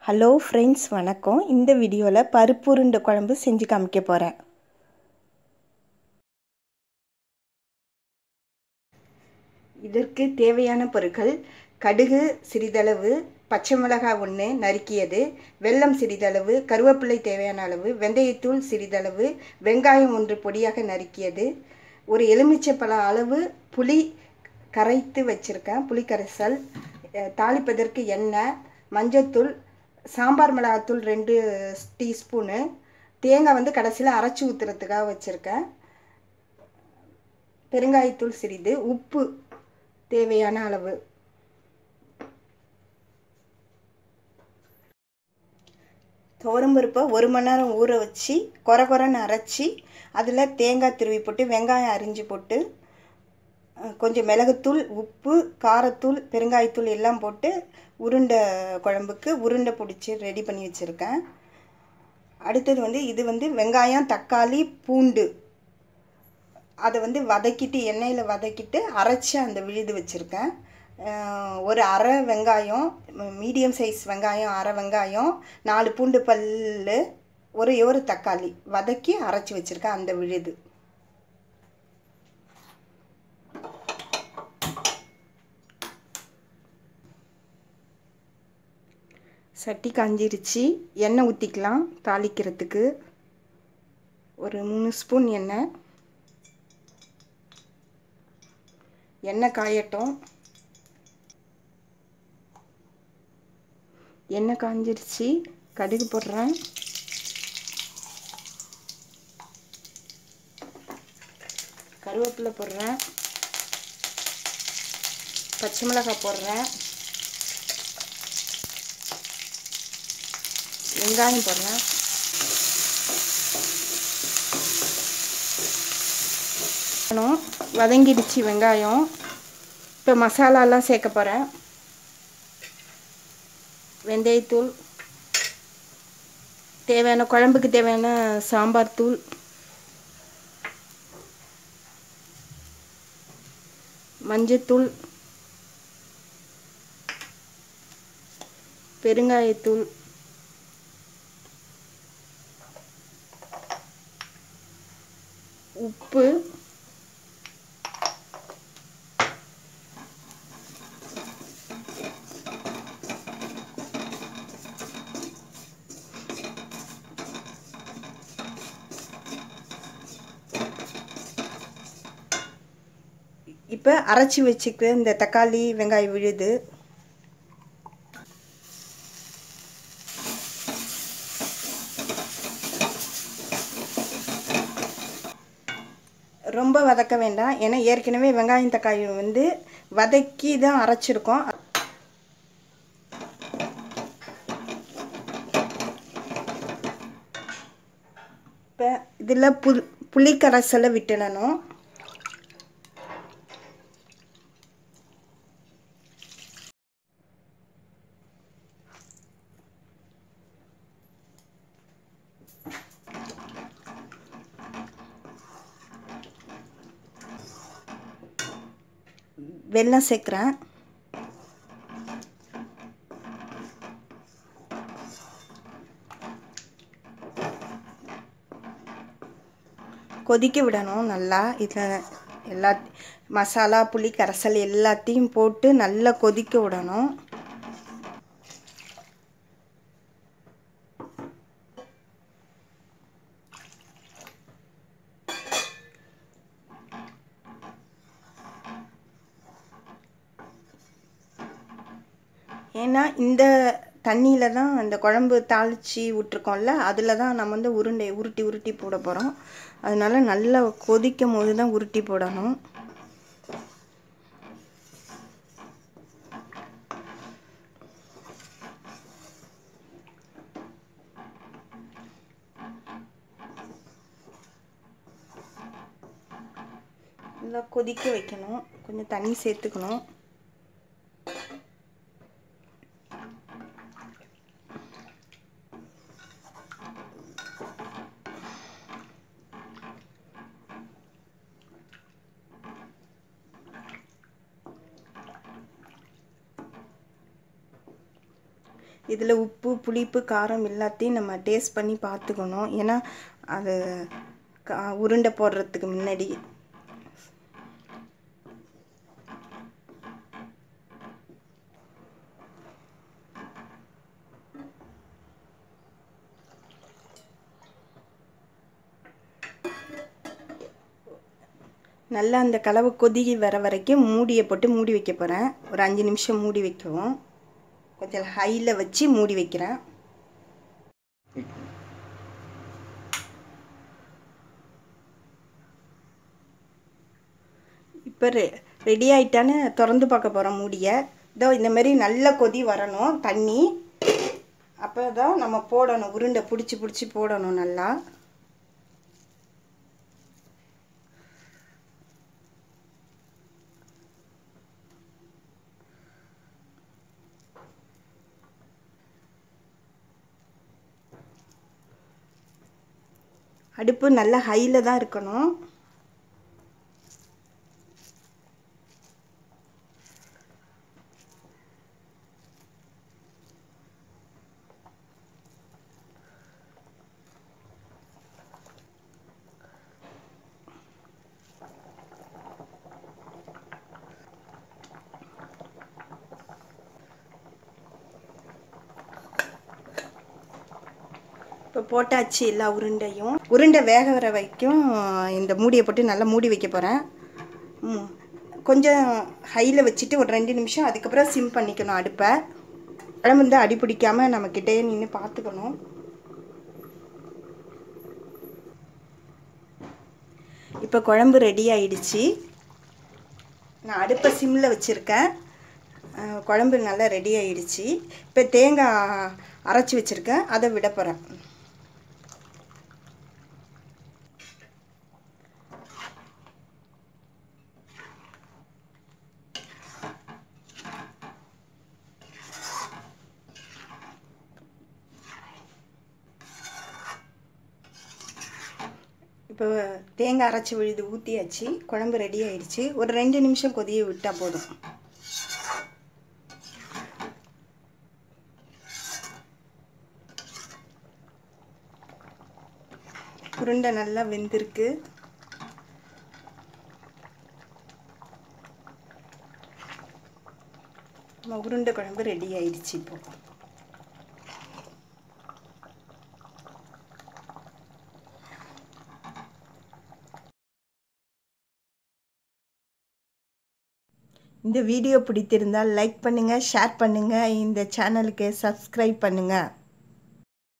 Hello friends, வணக்கம். இந்த வீடியோவில் பருப்பு உருண்டை குழம்பு செஞ்சு காமிக்க போகிறேன். இதற்கு தேவையான பொருட்கள்: கடுகு சிறிதளவு, பச்சை மிளகாய் 1 நறுக்கியது, வெல்லம் சிறிதளவு, கருவேப்பிலை தேவையான அளவு, வெந்தயத்தூள் சிறிதளவு, வெங்காயம் 1 பொடியாக நறுக்கியது, ஒரு எலுமிச்சைப்பழ அளவு புளி கரைத்து வச்சுருக்கேன், புளி கரைசல், தாளிப்பதற்கு எண்ணெய், மஞ்சத்தூள், சாம்பார் மிளகாத்தூள் 2 டீஸ்பூனு, தேங்காய் கடைசியில் அரைச்சி ஊற்றுறதுக்காக வச்சுருக்கேன், பெருங்காயத்தூள் சிறிது, உப்பு தேவையான அளவு. துவரம்பருப்பை 1 மணி நேரம் ஊற வச்சு கொரன்னு அரைச்சி அதில் தேங்காய் துருவி போட்டு வெங்காயம் அரிஞ்சு போட்டு கொஞ்சம் மிளகுத்தூள், உப்பு, காரத்தூள், பெருங்காயத்தூள் எல்லாம் போட்டு உருண்டை குழம்புக்கு உருண்டை பிடிச்சி ரெடி பண்ணி வச்சுருக்கேன். அடுத்தது இது வெங்காயம், தக்காளி, பூண்டு அதை வதக்கிட்டு எண்ணெயில் வதக்கிட்டு அரைச்சி அந்த விழுது வச்சுருக்கேன். ஒரு அரை வெங்காயம், மீடியம் சைஸ் வெங்காயம், அரை வெங்காயம், 4 பூண்டு பல், ஒரு தக்காளி வதக்கி அரைச்சி வச்சுருக்கேன் அந்த விழுது. சட்டி காஞ்சிருச்சு, எண்ணெய் ஊற்றிக்கலாம். தாளிக்கிறதுக்கு ஒரு 3 ஸ்பூன் எண்ணெய் காயட்டும். எண்ணெய் காஞ்சிருச்சு, கடுகு போடுறேன், கருவேப்பிலை போடுறேன், பச்சை மிளகாய் போடுறேன், வெங்காயம் போடுறேன், வதங்கிடுச்சு வெங்காயம். இப்போ மசாலாலாம் சேர்க்க போகிறேன். வெந்தயத்தூள், தேவையான குழம்புக்கு தேவையான சாம்பார் தூள், மஞ்சத்தூள், பெருங்காயத்தூள், உப்பு, இப்போ அரைச்சி வச்சுக்க இந்த தக்காளி வெங்காயம் விழுது. ரொம்ப வதக்க வேண்டாம், ஏன்னா ஏற்கனவே வெங்காயம் தக்காளி வதக்கி தான் அரைச்சிருக்கோம். இப்போ இதில் புளி கரைசலை விட்டுடணும். வெல்லம் சேர்க்குறேன். கொதிக்க விடணும் நல்லா. இதில் எல்லா மசாலா, புளி கரைசல் எல்லாத்தையும் போட்டு நல்லா கொதிக்க விடணும். ஏன்னா இந்த தண்ணியில் தான் அந்த குழம்பு தாளித்து விட்ருக்கோம்ல, அதில் தான் நம்ம உருண்டை உருட்டி போட போகிறோம். அதனால நல்லா கொதிக்கும் போது தான் உருட்டி போடணும். நல்லா கொதிக்க வைக்கணும், கொஞ்சம் தண்ணி சேர்த்துக்கணும். இதில் உப்பு புளிப்பு காரம் எல்லாத்தையும் நம்ம டேஸ்ட் பண்ணி பார்த்துக்கணும். ஏன்னா அது உருண்டை போடுறதுக்கு முன்னாடி. நல்லா அந்த கலவை கொதிக்கி வர வரைக்கும் மூடியை போட்டு மூடி வைக்க போகிறேன். ஒரு 5 நிமிஷம் மூடி வைக்கவும். கொஞ்சம் ஹையில் வச்சு மூடி வைக்கிறேன். இப்போ ரெடி ஆகிட்டான்னு திறந்து பார்க்க போகிறோம் மூடியை. இதோ இந்தமாரி நல்ல கொதி வரணும் தண்ணி. அப்போ தான் நம்ம போடணும், உருண்டை பிடிச்சி பிடிச்சி போடணும் நல்லா. அடுப்பு நல்லா ஹையில் தான் இருக்கணும். இப்போ போட்டாச்சு எல்லா உருண்டையும். உருண்டை வேக வர வரைக்கும் இந்த மூடியை போட்டு நல்லா மூடி வைக்க போகிறேன். கொஞ்சம் ஹையில் வச்சுட்டு ஒரு 2 நிமிஷம், அதுக்கப்புறம் சிம் பண்ணிக்கணும் அடுப்பை. குழம்பு வந்து அடி பிடிக்காமல் நம்ம கிட்டேயே நின்று பார்த்துக்கணும். இப்போ குழம்பு ரெடி ஆயிடுச்சு. நான் அடுப்பை சிம்மில் வச்சுருக்கேன். குழம்பு நல்லா ரெடி ஆயிடுச்சு. இப்போ தேங்காய் அரைச்சி வச்சுருக்கேன், அதை விட போகிறேன். இப்போ தேங்காய் அரைச்சி விழுது ஊற்றியாச்சு. குழம்பு ரெடி ஆயிடுச்சு. ஒரு 2 நிமிஷம் கொதிய விட்டால் போதும். உருண்டை நல்லா வெந்திருக்கு. நம்ம உருண்டை குழம்பு ரெடி ஆயிடுச்சு. இப்போ இந்த வீடியோ பிடித்திருந்தால் லைக் பண்ணுங்கள், ஷேர் பண்ணுங்கள், இந்த சேனலுக்கு சப்ஸ்கிரைப் பண்ணுங்கள்.